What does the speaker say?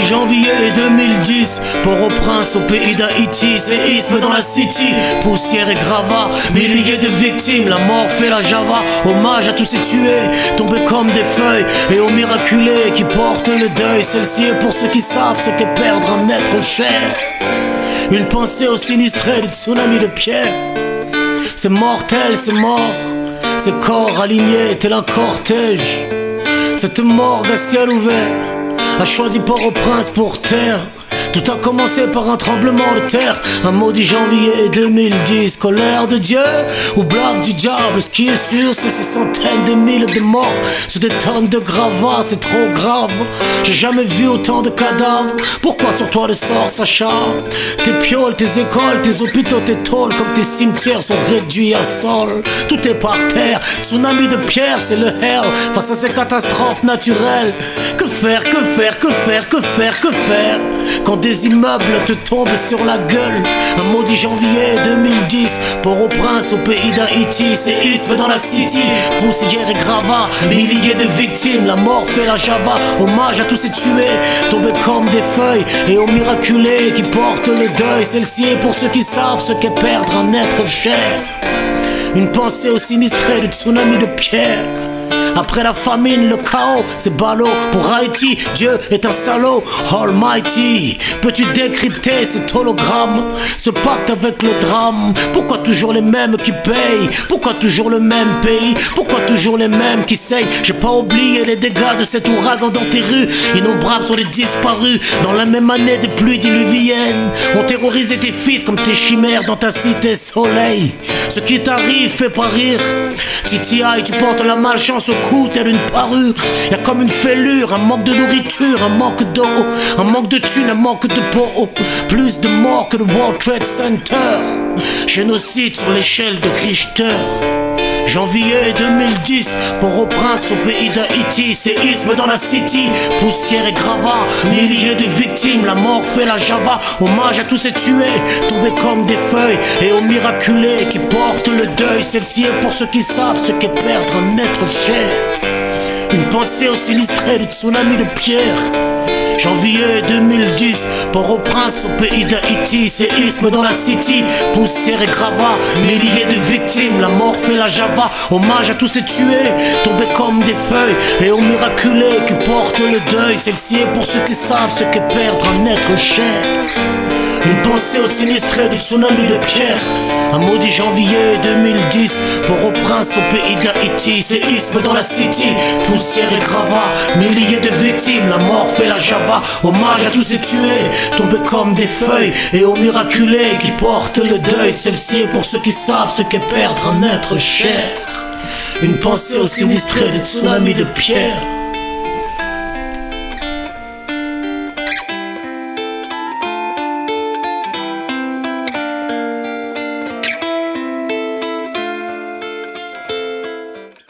janvier 2010, Port-au-Prince au pays d'Haïti, séisme dans la city, poussière et gravats, milliers de victimes, la mort fait la java, hommage à tous ces tués, tombés comme des feuilles, et aux miraculés qui portent le deuil, celle-ci est pour ceux qui savent ce qu'est perdre un être cher. Une pensée aux sinistrés du tsunami de pierre, c'est mortel, c'est mort, ces corps alignés tel un cortège. Cette morgue à ciel ouvert a choisi Port-au-Prince pour terre. Tout a commencé par un tremblement de terre, un maudit janvier 2010. Colère de Dieu ou blague du diable, ce qui est sûr c'est ces centaines de milliers de morts sur des tonnes de gravats, c'est trop grave. J'ai jamais vu autant de cadavres. Pourquoi sur toi le sort s'acharne? Tes pioles, tes écoles, tes hôpitaux, tes tôles, comme tes cimetières sont réduits à sol. Tout est par terre, tsunami de pierre, c'est le hell face à ces catastrophes naturelles. Que faire, que faire, que faire, que faire, que faire quand des immeubles te tombent sur la gueule? Un maudit janvier 2010, Port-au-Prince au pays d'Haïti, séisme dans la city, poussière et gravats, milliers de victimes, la mort fait la java, hommage à tous ces tués, tombés comme des feuilles, et aux miraculés qui portent le deuil, celle-ci est pour ceux qui savent ce qu'est perdre un être cher. Une pensée aux sinistrés du tsunami de pierre. Après la famine, le chaos, c'est ballot. Pour Haïti, Dieu est un salaud. Almighty, peux-tu décrypter cet hologramme, ce pacte avec le drame? Pourquoi toujours les mêmes qui payent? Pourquoi toujours le même pays? Pourquoi toujours les mêmes qui saignent? J'ai pas oublié les dégâts de cet ouragan dans tes rues. Innombrables sont les disparus dans la même année des pluies diluviennes. On terrorisait tes fils comme tes chimères dans ta cité soleil. Ce qui t'arrive fait pas rire. TTI, tu portes la malchance au cou tel une parure. Y'a comme une fêlure, un manque de nourriture, un manque d'eau, un manque de thunes, un manque de peau. Plus de morts que le World Trade Center. Génocide sur l'échelle de Richter. Janvier 2010, Port-au-Prince au pays d'Haïti, séisme dans la city, poussière et gravats, milliers de victimes, la mort fait la java, hommage à tous ces tués, tombés comme des feuilles, et aux miraculés qui portent le deuil, celle-ci est pour ceux qui savent ce qu'est perdre un être cher. Une pensée aux sinistrés du tsunami de pierre. Janvier 2010, Port-au-Prince au pays d'Haïti, séisme dans la city, poussière et gravats, milliers de victimes, la mort fait la java, hommage à tous ces tués, tombés comme des feuilles, et aux miraculés qui portent le deuil, celle-ci est pour ceux qui savent ce qu'est perdre un être cher. Une pensée aux sinistrés du tsunami de pierre. Un maudit janvier 2010, Port-au-Prince au pays d'Haïti, séisme dans la city, poussière et gravats, milliers de victimes, la mort fait la java, hommage à tous ces tués, tombés comme des feuilles, et aux miraculés qui portent le deuil, celle-ci est pour ceux qui savent ce qu'est perdre un être cher. Une pensée aux sinistrés du tsunami de pierre.